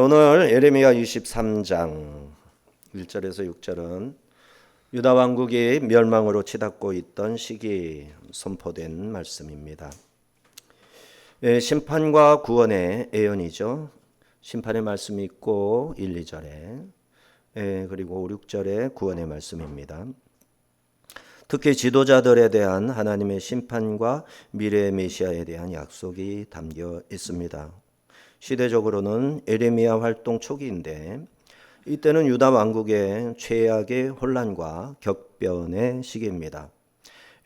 오늘 예레미야 23장 1절에서 6절은 유다 왕국이 멸망으로 치닫고 있던 시기 선포된 말씀입니다. 심판과 구원의 예언이죠. 심판의 말씀이 있고 1, 2절에 그리고 5, 6절에 구원의 말씀입니다. 특히 지도자들에 대한 하나님의 심판과 미래의 메시아에 대한 약속이 담겨 있습니다. 시대적으로는 예레미야 활동 초기인데 이때는 유다 왕국의 최악의 혼란과 격변의 시기입니다.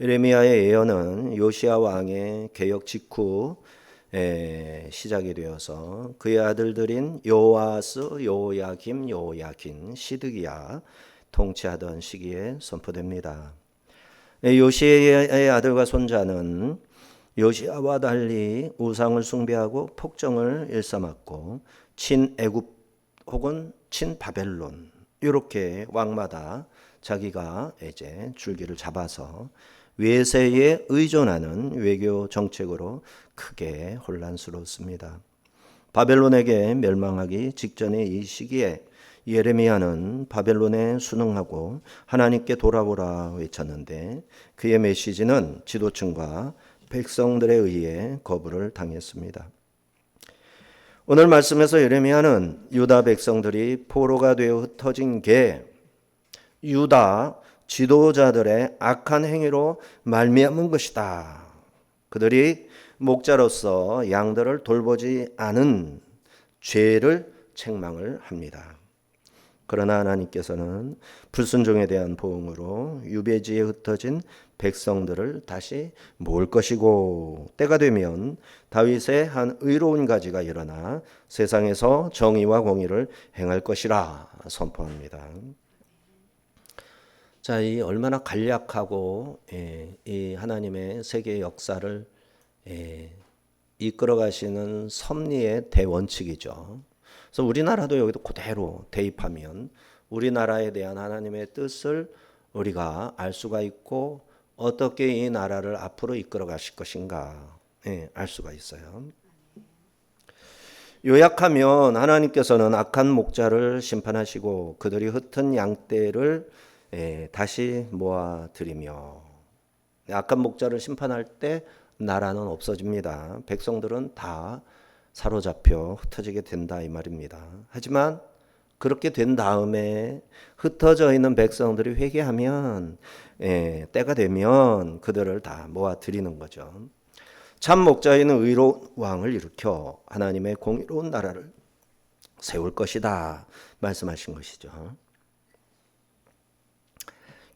예레미야의 예언은 요시야 왕의 개혁 직후 시작이 되어서 그의 아들들인 요아스, 요야김, 요야긴, 시드기야 통치하던 시기에 선포됩니다. 요시야의 아들과 손자는 요시야와 달리 우상을 숭배하고 폭정을 일삼았고 친애굽 혹은 친바벨론 이렇게 왕마다 자기가 이제 줄기를 잡아서 외세에 의존하는 외교 정책으로 크게 혼란스러웠습니다. 바벨론에게 멸망하기 직전의 이 시기에 예레미야는 바벨론에 순응하고 하나님께 돌아보라 외쳤는데 그의 메시지는 지도층과 백성들에 의해 거부를 당했습니다. 오늘 말씀에서 예레미야는 유다 백성들이 포로가 되어 흩어진 게 유다 지도자들의 악한 행위로 말미암은 것이다. 그들이 목자로서 양들을 돌보지 않은 죄를 책망을 합니다. 그러나 하나님께서는 불순종에 대한 보응으로 유배지에 흩어진 백성들을 다시 모을 것이고 때가 되면 다윗의 한 의로운 가지가 일어나 세상에서 정의와 공의를 행할 것이라 선포합니다. 자, 이 얼마나 간략하고 이 하나님의 세계 역사를 이끌어 가시는 섭리의 대원칙이죠. 그래서 우리나라도 여기도 그대로 대입하면 우리나라에 대한 하나님의 뜻을 우리가 알 수가 있고 어떻게 이 나라를 앞으로 이끌어 가실 것인가 알 수가 있어요. 요약하면 하나님께서는 악한 목자를 심판하시고 그들이 흩은 양떼를 다시 모아들이며 악한 목자를 심판할 때 나라는 없어집니다. 백성들은 다 사로잡혀 흩어지게 된다 이 말입니다. 하지만 그렇게 된 다음에 흩어져 있는 백성들이 회개하면 때가 되면 그들을 다 모아들이는 거죠. 참 목자에는 의로운 왕을 일으켜 하나님의 공의로운 나라를 세울 것이다 말씀하신 것이죠.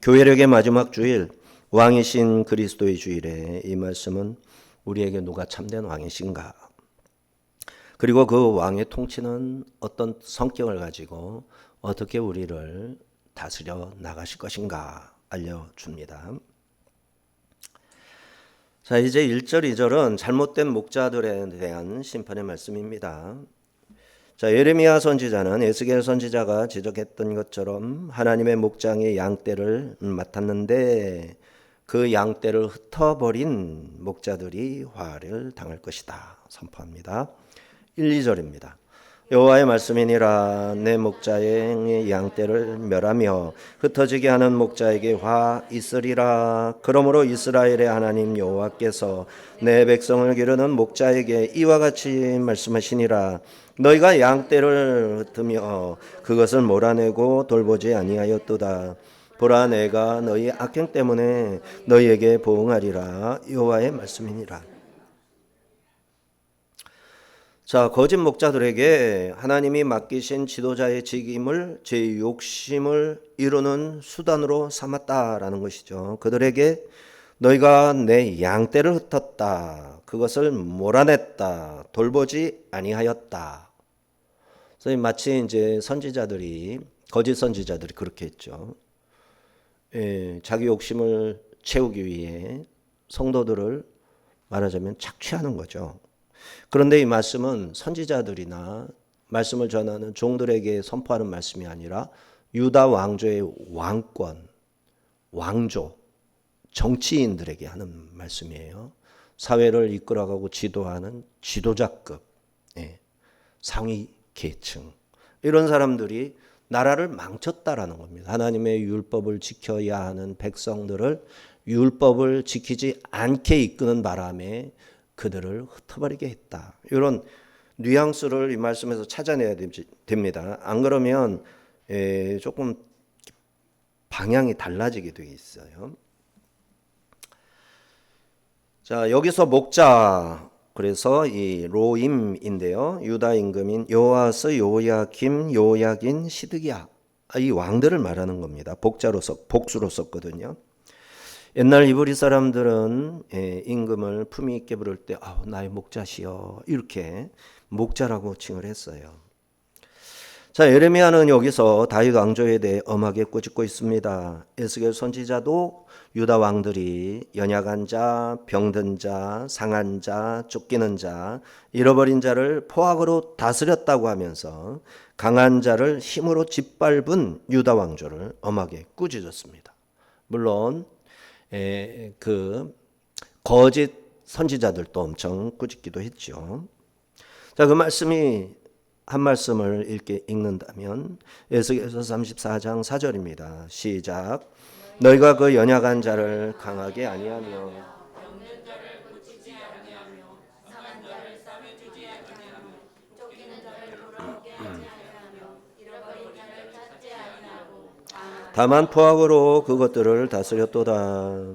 교회력의 마지막 주일 왕이신 그리스도의 주일에 이 말씀은 우리에게 누가 참된 왕이신가 그리고 그 왕의 통치는 어떤 성격을 가지고 어떻게 우리를 다스려 나가실 것인가 알려줍니다. 자, 이제 1절, 2절은 잘못된 목자들에 대한 심판의 말씀입니다. 자, 예레미야 선지자는 에스겔 선지자가 지적했던 것처럼 하나님의 목장의 양떼를 맡았는데 그 양떼를 흩어버린 목자들이 화를 당할 것이다 선포합니다. 1, 2절입니다. 여호와의 말씀이니라 내 목자의 양떼를 멸하며 흩어지게 하는 목자에게 화 있으리라. 그러므로 이스라엘의 하나님 여호와께서 내 백성을 기르는 목자에게 이와 같이 말씀하시니라. 너희가 양떼를 흩으며 그것을 몰아내고 돌보지 아니하였도다. 보라 내가 너희 악행 때문에 너희에게 보응하리라. 여호와의 말씀이니라. 자, 거짓 목자들에게 하나님이 맡기신 지도자의 직임을 제 욕심을 이루는 수단으로 삼았다라는 것이죠. 그들에게 너희가 내 양떼를 흩었다. 그것을 몰아냈다. 돌보지 아니하였다. 그래서 마치 이제 선지자들이 거짓 선지자들이 그렇게 했죠. 자기 욕심을 채우기 위해 성도들을 말하자면 착취하는 거죠. 그런데 이 말씀은 선지자들이나 말씀을 전하는 종들에게 선포하는 말씀이 아니라 유다 왕조의 왕권, 왕조, 정치인들에게 하는 말씀이에요. 사회를 이끌어가고 지도하는 지도자급, 상위 계층, 이런 사람들이 나라를 망쳤다라는 겁니다. 하나님의 율법을 지켜야 하는 백성들을 율법을 지키지 않게 이끄는 바람에 그들을 흩어버리게 했다. 이런 뉘앙스를 이 말씀에서 찾아내야 됩니다. 안 그러면 조금 방향이 달라지게 되어 있어요. 자, 여기서 목자, 그래서 이 로임인데요. 유다 임금인 요아스, 요야김, 요야긴, 시드기야, 이 왕들을 말하는 겁니다. 복수로 썼거든요. 옛날 이브리 사람들은 임금을 품위 있게 부를 때 나의 목자시여, 이렇게 목자라고 칭을 했어요. 자, 예레미야는 여기서 다윗 왕조에 대해 엄하게 꾸짖고 있습니다. 에스겔 선지자도 유다 왕들이 연약한 자, 병든 자, 상한 자, 쫓기는 자, 잃어버린 자를 포악으로 다스렸다고 하면서 강한 자를 힘으로 짓밟은 유다 왕조를 엄하게 꾸짖었습니다. 물론 그 거짓 선지자들도 엄청 꾸짖기도 했죠. 자, 그 말씀이 한 말씀을 읽는다면 에스겔서 34장 4절입니다. 시작. 너희가 그 연약한 자를 강하게 아니하며 다만 포악으로 그것들을 다스렸도다.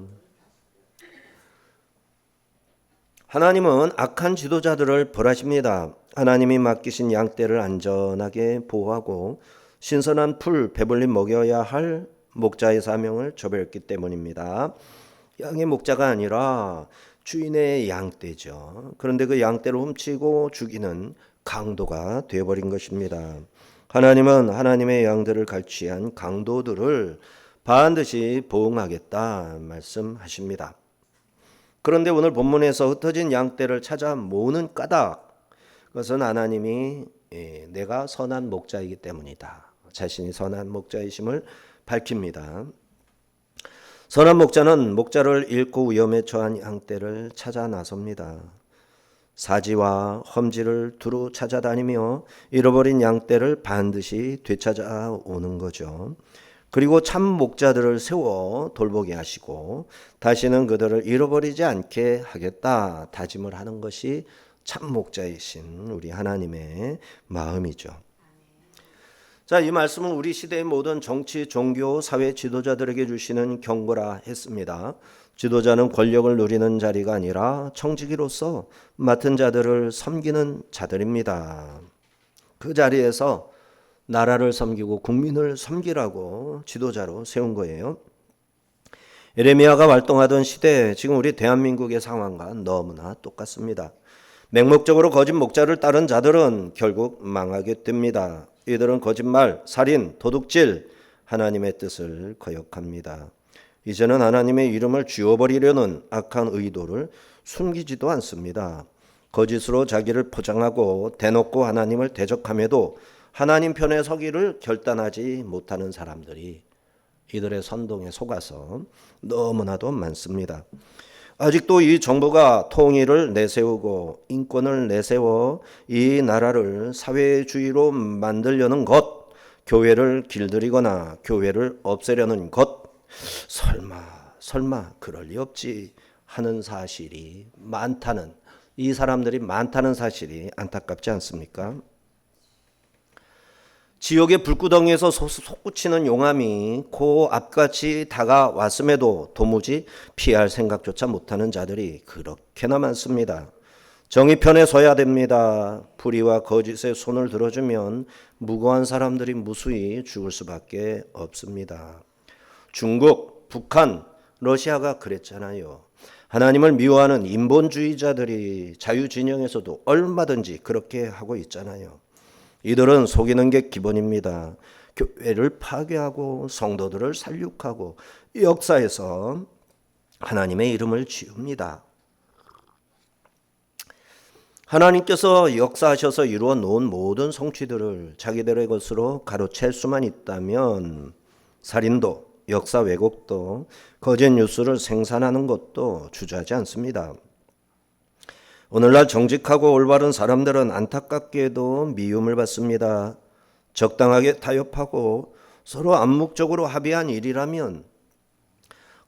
하나님은 악한 지도자들을 벌하십니다. 하나님이 맡기신 양떼를 안전하게 보호하고 신선한 풀 배불리 먹여야 할 목자의 사명을 저버렸기 때문입니다. 양의 목자가 아니라 주인의 양떼죠. 그런데 그 양떼를 훔치고 죽이는 강도가 되어버린 것입니다. 하나님은 하나님의 양들을 갈취한 강도들을 반드시 보응하겠다 말씀하십니다. 그런데 오늘 본문에서 흩어진 양떼를 찾아 모으는 까닭, 그것은 하나님이 내가 선한 목자이기 때문이다. 자신이 선한 목자이심을 밝힙니다. 선한 목자는 목자를 잃고 위험에 처한 양떼를 찾아 나섭니다. 사지와 험지를 두루 찾아다니며 잃어버린 양떼를 반드시 되찾아오는 거죠. 그리고 참 목자들을 세워 돌보게 하시고 다시는 그들을 잃어버리지 않게 하겠다 다짐을 하는 것이 참 목자이신 우리 하나님의 마음이죠. 자, 이 말씀은 우리 시대의 모든 정치, 종교, 사회 지도자들에게 주시는 경고라 했습니다. 지도자는 권력을 누리는 자리가 아니라 청지기로서 맡은 자들을 섬기는 자들입니다. 그 자리에서 나라를 섬기고 국민을 섬기라고 지도자로 세운 거예요. 예레미야가 활동하던 시대, 지금 우리 대한민국의 상황과 너무나 똑같습니다. 맹목적으로 거짓 목자를 따른 자들은 결국 망하게 됩니다. 이들은 거짓말, 살인, 도둑질, 하나님의 뜻을 거역합니다. 이제는 하나님의 이름을 지워버리려는 악한 의도를 숨기지도 않습니다. 거짓으로 자기를 포장하고 대놓고 하나님을 대적함에도 하나님 편에 서기를 결단하지 못하는 사람들이 이들의 선동에 속아서 너무나도 많습니다. 아직도 이 정부가 통일을 내세우고 인권을 내세워 이 나라를 사회주의로 만들려는 것, 교회를 길들이거나 교회를 없애려는 것, 설마 그럴 리 없지 하는 사실이 많다는, 이 사람들이 많다는 사실이 안타깝지 않습니까? 지옥의 불구덩이에서 솟구치는 용암이 그 앞같이 다가왔음에도 도무지 피할 생각조차 못하는 자들이 그렇게나 많습니다. 정의 편에 서야 됩니다. 불의와 거짓에 손을 들어주면 무고한 사람들이 무수히 죽을 수밖에 없습니다. 중국, 북한, 러시아가 그랬잖아요. 하나님을 미워하는 인본주의자들이 자유진영에서도 얼마든지 그렇게 하고 있잖아요. 이들은 속이는 게 기본입니다. 교회를 파괴하고 성도들을 살육하고 역사에서 하나님의 이름을 지웁니다. 하나님께서 역사하셔서 이루어 놓은 모든 성취들을 자기들의 것으로 가로챌 수만 있다면 살인도, 역사 왜곡도, 거짓 뉴스를 생산하는 것도 주저하지 않습니다. 오늘날 정직하고 올바른 사람들은 안타깝게도 미움을 받습니다. 적당하게 타협하고 서로 암묵적으로 합의한 일이라면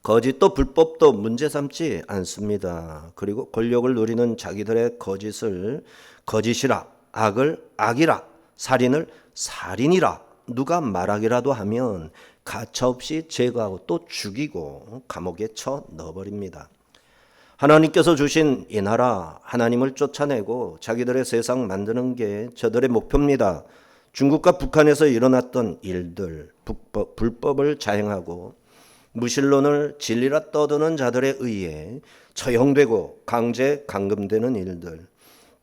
거짓도 불법도 문제 삼지 않습니다. 그리고 권력을 누리는 자기들의 거짓을 거짓이라, 악을 악이라, 살인을 살인이라 누가 말하기라도 하면 가차없이 제거하고 또 죽이고 감옥에 쳐 넣어버립니다. 하나님께서 주신 이 나라, 하나님을 쫓아내고 자기들의 세상 만드는 게 저들의 목표입니다. 중국과 북한에서 일어났던 일들, 불법을 자행하고 무신론을 진리라 떠드는 자들에 의해 처형되고 강제 감금되는 일들,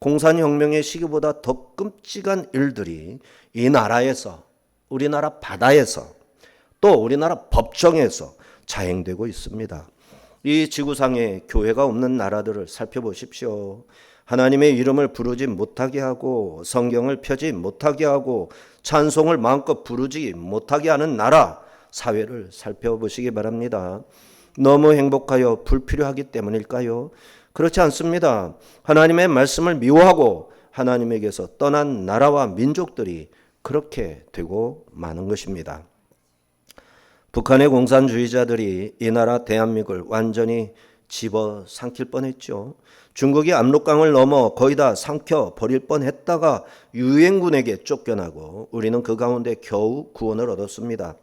공산혁명의 시기보다 더 끔찍한 일들이 이 나라에서, 우리나라 바다에서, 또 우리나라 법정에서 자행되고 있습니다. 이 지구상에 교회가 없는 나라들을 살펴보십시오. 하나님의 이름을 부르지 못하게 하고 성경을 펴지 못하게 하고 찬송을 마음껏 부르지 못하게 하는 나라, 사회를 살펴보시기 바랍니다. 너무 행복하여 불필요하기 때문일까요? 그렇지 않습니다. 하나님의 말씀을 미워하고 하나님에게서 떠난 나라와 민족들이 그렇게 되고 마는 것입니다. 북한의 공산주의자들이 이 나라 대한민국을 완전히 집어삼킬 뻔했죠. 중국이 압록강을 넘어 거의 다 삼켜 버릴 뻔했다가 유엔군에게 쫓겨나고 우리는 그 가운데 겨우 구원을 얻었습니다.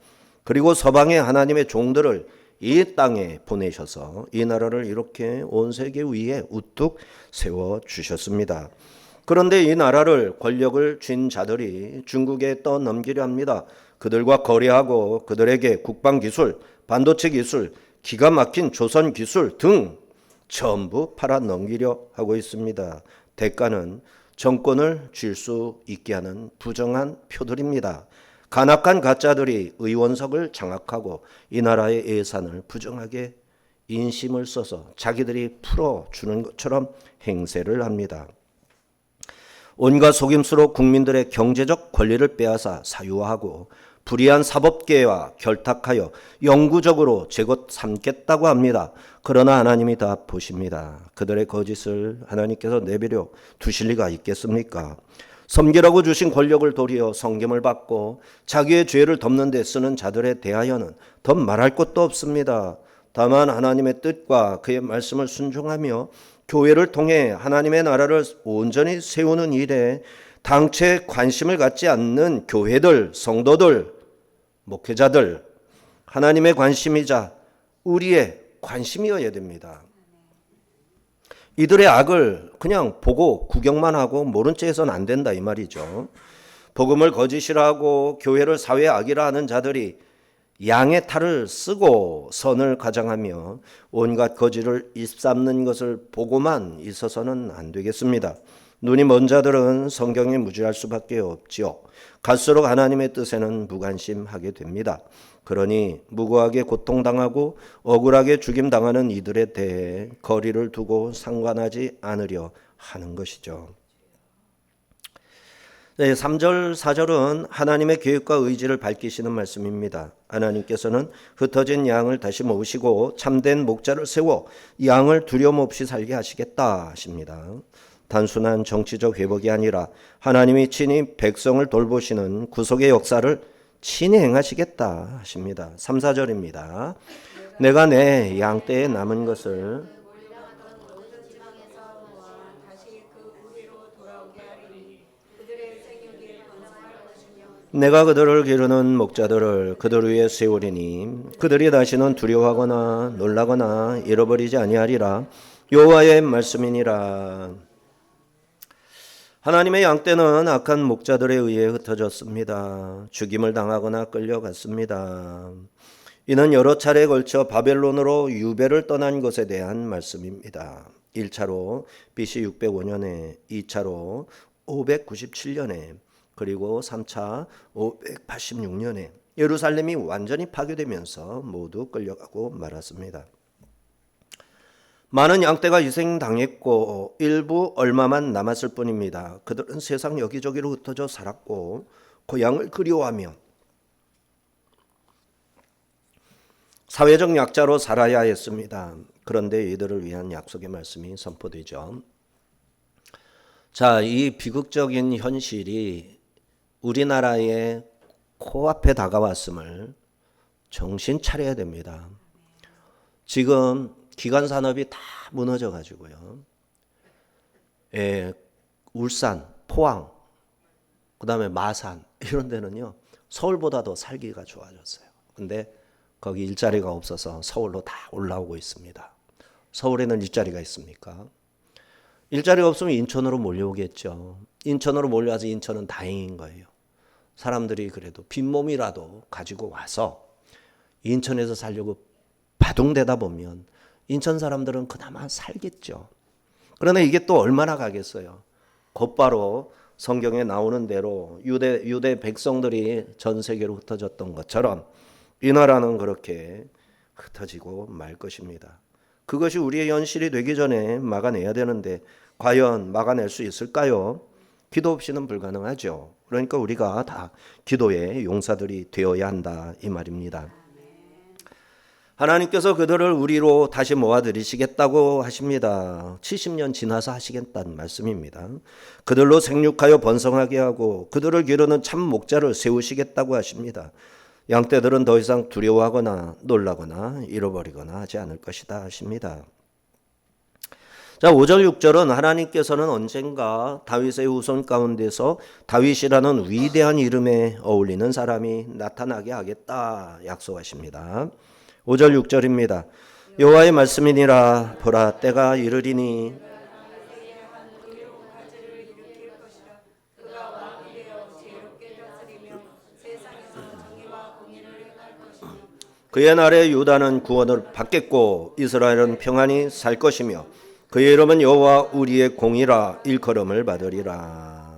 그리고 서방의 하나님의 종들을 이 땅에 보내셔서 이 나라를 이렇게 온 세계 위에 우뚝 세워주셨습니다. 그런데 이 나라를 권력을 쥔 자들이 중국에 떠넘기려 합니다. 그들과 거래하고 그들에게 국방기술, 반도체 기술, 기가 막힌 조선 기술 등 전부 팔아넘기려 하고 있습니다. 대가는 정권을 쥘 수 있게 하는 부정한 표들입니다. 간악한 가짜들이 의원석을 장악하고 이 나라의 예산을 부정하게 인심을 써서 자기들이 풀어주는 것처럼 행세를 합니다. 온갖 속임수로 국민들의 경제적 권리를 빼앗아 사유화하고 불의한 사법계와 결탁하여 영구적으로 제것 삼겠다고 합니다. 그러나 하나님이 다 보십니다. 그들의 거짓을 하나님께서 내버려 두실 리가 있겠습니까? 섬기라고 주신 권력을 도리어 성김을 받고 자기의 죄를 덮는 데 쓰는 자들에 대하여는 더 말할 것도 없습니다. 다만 하나님의 뜻과 그의 말씀을 순종하며 교회를 통해 하나님의 나라를 온전히 세우는 일에 당최 관심을 갖지 않는 교회들, 성도들, 목회자들, 하나님의 관심이자 우리의 관심이어야 됩니다. 이들의 악을 그냥 보고 구경만 하고 모른 체 해서는 안 된다 이 말이죠. 복음을 거짓이라 하고 교회를 사회의 악이라 하는 자들이 양의 탈을 쓰고 선을 가장하며 온갖 거짓을 입삼는 것을 보고만 있어서는 안 되겠습니다. 눈이 먼 자들은 성경에 무지할 수밖에 없지요. 갈수록 하나님의 뜻에는 무관심하게 됩니다. 그러니 무고하게 고통당하고 억울하게 죽임당하는 이들에 대해 거리를 두고 상관하지 않으려 하는 것이죠. 3절, 4절은 하나님의 계획과 의지를 밝히시는 말씀입니다. 하나님께서는 흩어진 양을 다시 모으시고 참된 목자를 세워 양을 두려움 없이 살게 하시겠다 하십니다. 단순한 정치적 회복이 아니라 하나님이 친히 백성을 돌보시는 구속의 역사를 친히 행하시겠다 하십니다. 3, 4절입니다. 내가 내 양떼에 남은 것을 내가 그들을 기르는 목자들을 그들 위에 세우리니 그들이 다시는 두려워하거나 놀라거나 잃어버리지 아니하리라. 여호와의 말씀이니라. 하나님의 양떼는 악한 목자들에 의해 흩어졌습니다. 죽임을 당하거나 끌려갔습니다. 이는 여러 차례에 걸쳐 바벨론으로 유배를 떠난 것에 대한 말씀입니다. 1차로 BC 605년에, 2차로 597년에, 그리고 3차 586년에 예루살렘이 완전히 파괴되면서 모두 끌려가고 말았습니다. 많은 양떼가 희생당했고 일부 얼마만 남았을 뿐입니다. 그들은 세상 여기저기로 흩어져 살았고 고향을 그리워하며 사회적 약자로 살아야 했습니다. 그런데 이들을 위한 약속의 말씀이 선포되죠. 자, 이 비극적인 현실이 우리나라의 코앞에 다가왔음을 정신 차려야 됩니다. 지금 기관 산업이 다 무너져 가지고요. 울산, 포항, 그다음에 마산 이런 데는요. 서울보다 더 살기가 좋아졌어요. 근데 거기 일자리가 없어서 서울로 다 올라오고 있습니다. 서울에는 일자리가 있습니까? 일자리가 없으면 인천으로 몰려오겠죠. 인천으로 몰려와서 인천은 다행인 거예요. 사람들이 그래도 빈몸이라도 가지고 와서 인천에서 살려고 바둥대다 보면 인천 사람들은 그나마 살겠죠. 그러나 이게 또 얼마나 가겠어요. 곧바로 성경에 나오는 대로 유대 백성들이 전 세계로 흩어졌던 것처럼 이 나라는 그렇게 흩어지고 말 것입니다. 그것이 우리의 현실이 되기 전에 막아내야 되는데 과연 막아낼 수 있을까요? 기도 없이는 불가능하죠. 그러니까 우리가 다 기도의 용사들이 되어야 한다 이 말입니다. 하나님께서 그들을 우리로 다시 모아들이시겠다고 하십니다. 70년 지나서 하시겠다는 말씀입니다. 그들로 생육하여 번성하게 하고 그들을 기르는 참 목자를 세우시겠다고 하십니다. 양떼들은 더 이상 두려워하거나 놀라거나 잃어버리거나 하지 않을 것이다 하십니다. 자, 5절 6절은 하나님께서는 언젠가 다윗의 후손 가운데서 다윗이라는 위대한 이름에 어울리는 사람이 나타나게 하겠다 약속하십니다. 5절 6절입니다. 여호와의 말씀이니라 보라 때가 이르리니 그의 날에 유다는 구원을 받겠고 이스라엘은 평안히 살 것이며 그의 이름은 여호와 우리의 공이라 일컬음을 받으리라.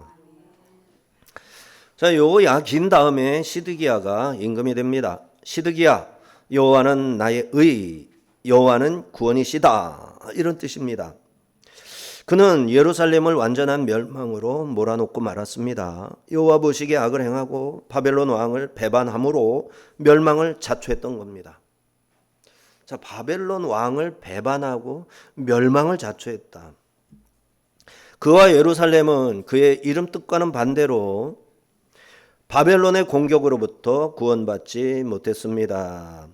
자, 요야 긴 다음에 시드기야가 임금이 됩니다. 시드기야, 여호와는 나의 의, 여호와는 구원이시다 이런 뜻입니다. 그는 예루살렘을 완전한 멸망으로 몰아놓고 말았습니다. 여호와 보시기에 악을 행하고 바벨론 왕을 배반함으로 멸망을 자초했던 겁니다. 자, 바벨론 왕을 배반하고 멸망을 자초했다. 그와 예루살렘은 그의 이름 뜻과는 반대로 바벨론의 공격으로부터 구원받지 못했습니다.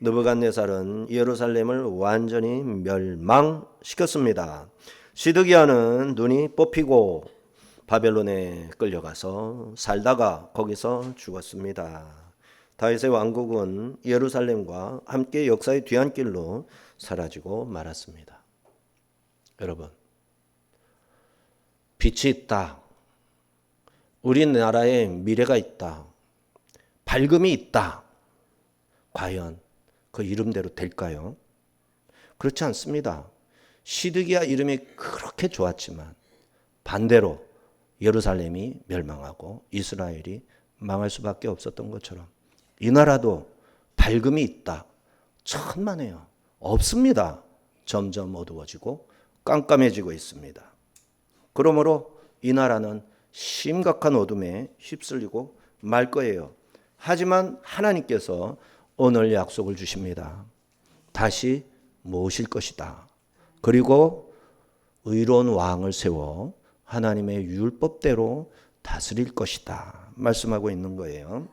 느부갓네살은 예루살렘을 완전히 멸망시켰습니다. 시드기야는 눈이 뽑히고 바벨론에 끌려가서 살다가 거기서 죽었습니다. 다윗의 왕국은 예루살렘과 함께 역사의 뒤안길로 사라지고 말았습니다. 여러분, 빛이 있다. 우리나라에 미래가 있다. 밝음이 있다. 과연 그 이름대로 될까요? 그렇지 않습니다. 시드기야 이름이 그렇게 좋았지만 반대로 예루살렘이 멸망하고 이스라엘이 망할 수밖에 없었던 것처럼 이 나라도 밝음이 있다. 천만에요. 없습니다. 점점 어두워지고 깜깜해지고 있습니다. 그러므로 이 나라는 심각한 어둠에 휩쓸리고 말 거예요. 하지만 하나님께서 오늘 약속을 주십니다. 다시 모실 것이다. 그리고 의로운 왕을 세워 하나님의 율법대로 다스릴 것이다. 말씀하고 있는 거예요.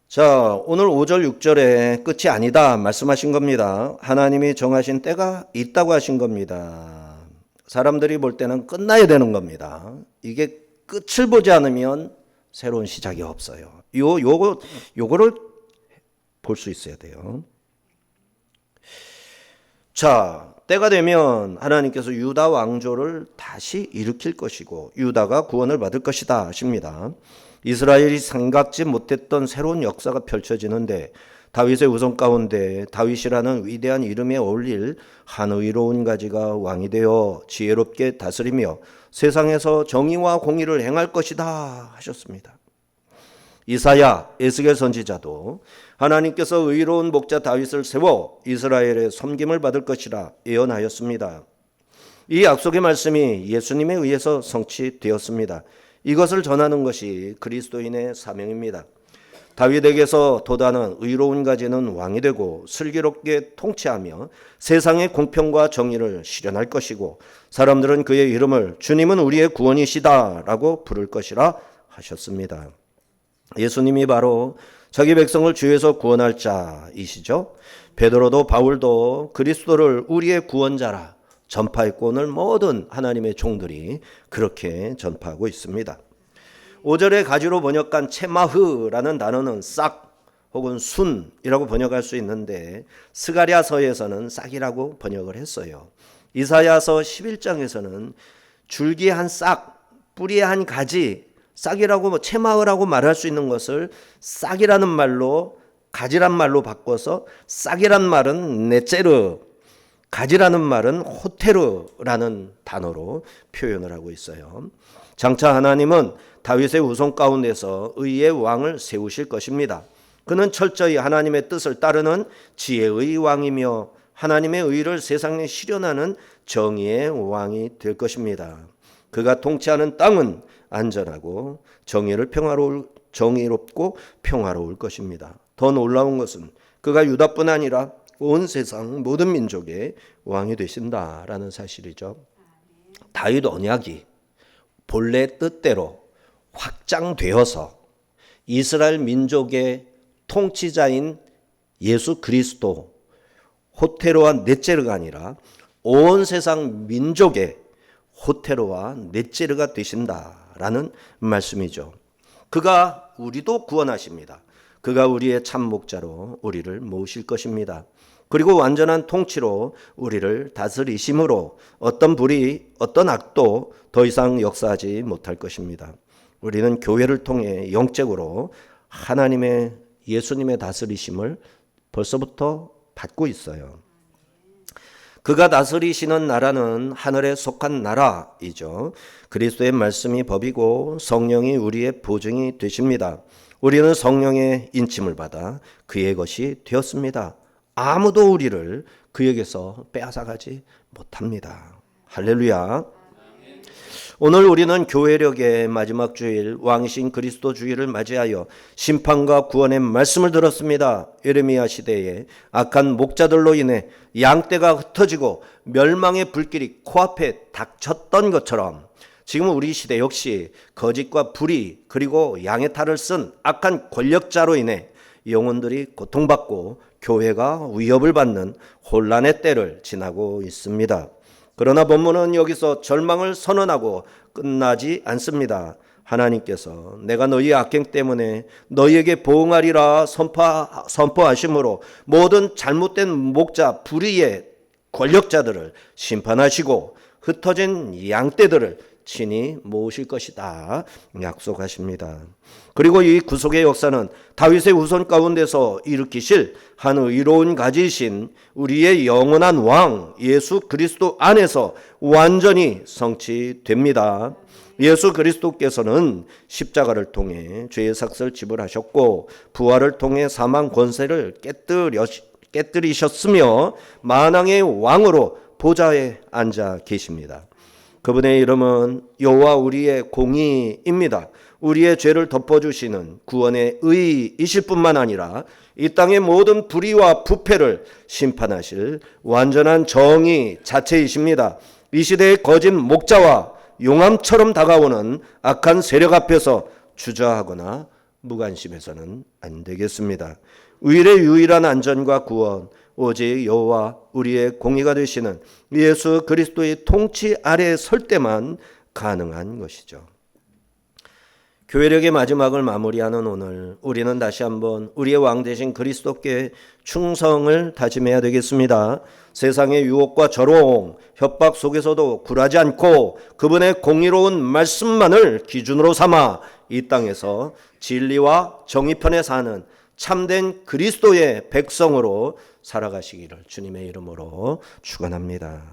자, 오늘 5절 6절에 끝이 아니다 말씀하신 겁니다. 하나님이 정하신 때가 있다고 하신 겁니다. 사람들이 볼 때는 끝나야 되는 겁니다. 이게 끝을 보지 않으면 새로운 시작이 없어요. 요거를 볼 수 있어야 돼요. 자, 때가 되면 하나님께서 유다 왕조를 다시 일으킬 것이고 유다가 구원을 받을 것이다 하십니다. 이스라엘이 생각지 못했던 새로운 역사가 펼쳐지는데 다윗의 후손 가운데 다윗이라는 위대한 이름에 어울릴 한 의로운 가지가 왕이 되어 지혜롭게 다스리며 세상에서 정의와 공의를 행할 것이다 하셨습니다. 이사야, 에스겔 선지자도 하나님께서 의로운 목자 다윗을 세워 이스라엘의 섬김을 받을 것이라 예언하였습니다. 이 약속의 말씀이 예수님에 의해서 성취되었습니다. 이것을 전하는 것이 그리스도인의 사명입니다. 다윗에게서 돋아는 의로운 가지는 왕이 되고 슬기롭게 통치하며 세상의 공평과 정의를 실현할 것이고 사람들은 그의 이름을 주님은 우리의 구원이시다라고 부를 것이라 하셨습니다. 예수님이 바로 자기 백성을 주에서 구원할 자이시죠. 베드로도 바울도 그리스도를 우리의 구원자라 전파했고 오늘 모든 하나님의 종들이 그렇게 전파하고 있습니다. 5절의 가지로 번역한 체마흐라는 단어는 싹 혹은 순이라고 번역할 수 있는데 스가랴서에서는 싹이라고 번역을 했어요. 이사야서 11장에서는 줄기의 한 싹, 뿌리의 한 가지, 싹이라고 체마흐라고 말할 수 있는 것을 싹이라는 말로 가지란 말로 바꿔서 싹이란 말은 네체르, 가지라는 말은 호테르라는 단어로 표현을 하고 있어요. 장차 하나님은 다윗의 후손 가운데서 의의 왕을 세우실 것입니다. 그는 철저히 하나님의 뜻을 따르는 지혜의 왕이며 하나님의 의를 세상에 실현하는 정의의 왕이 될 것입니다. 그가 통치하는 땅은 안전하고 정의롭고 평화로울 것입니다. 더 놀라운 것은 그가 유다뿐 아니라 온 세상 모든 민족의 왕이 되신다라는 사실이죠. 다윗 언약이 본래 뜻대로 확장되어서 이스라엘 민족의 통치자인 예수 그리스도 호테르와 넷제르가 아니라 온 세상 민족의 호테르와 넷제르가 되신다라는 말씀이죠. 그가 우리도 구원하십니다. 그가 우리의 참 목자로 우리를 모으실 것입니다. 그리고 완전한 통치로 우리를 다스리심으로 어떤 불의, 어떤 악도 더 이상 역사하지 못할 것입니다. 우리는 교회를 통해 영적으로 하나님의 예수님의 다스리심을 벌써부터 받고 있어요. 그가 다스리시는 나라는 하늘에 속한 나라이죠. 그리스도의 말씀이 법이고 성령이 우리의 보증이 되십니다. 우리는 성령의 인침을 받아 그의 것이 되었습니다. 아무도 우리를 그에게서 빼앗아가지 못합니다. 할렐루야. 오늘 우리는 교회력의 마지막 주일 왕이신 그리스도 주일을 맞이하여 심판과 구원의 말씀을 들었습니다. 예레미야 시대에 악한 목자들로 인해 양떼가 흩어지고 멸망의 불길이 코앞에 닥쳤던 것처럼 지금 우리 시대 역시 거짓과 불의 그리고 양의 탈을 쓴 악한 권력자로 인해 영혼들이 고통받고 교회가 위협을 받는 혼란의 때를 지나고 있습니다. 그러나 본문은 여기서 절망을 선언하고 끝나지 않습니다. 하나님께서 내가 너희 악행 때문에 너희에게 보응하리라 선포하심으로 모든 잘못된 목자 불의의 권력자들을 심판하시고 흩어진 양떼들을 친히 모으실 것이다 약속하십니다. 그리고 이 구속의 역사는 다윗의 후손 가운데서 일으키실 한 의로운 가지이신 우리의 영원한 왕 예수 그리스도 안에서 완전히 성취됩니다. 예수 그리스도께서는 십자가를 통해 죄의 삭슬을 지불하셨고 부활을 통해 사망 권세를 깨뜨리셨으며 만왕의 왕으로 보좌에 앉아 계십니다. 그분의 이름은 여호와 우리의 공의입니다. 우리의 죄를 덮어주시는 구원의 의이실 뿐만 아니라 이 땅의 모든 불의와 부패를 심판하실 완전한 정의 자체이십니다. 이 시대의 거짓 목자와 용암처럼 다가오는 악한 세력 앞에서 주저하거나 무관심해서는 안 되겠습니다. 우리의 유일한 안전과 구원 오직 여호와 우리의 공의가 되시는 예수 그리스도의 통치 아래에 설 때만 가능한 것이죠. 교회력의 마지막을 마무리하는 오늘 우리는 다시 한번 우리의 왕 되신 그리스도께 충성을 다짐해야 되겠습니다. 세상의 유혹과 조롱, 협박 속에서도 굴하지 않고 그분의 공의로운 말씀만을 기준으로 삼아 이 땅에서 진리와 정의편에 사는 참된 그리스도의 백성으로 살아가시기를 주님의 이름으로 축원합니다.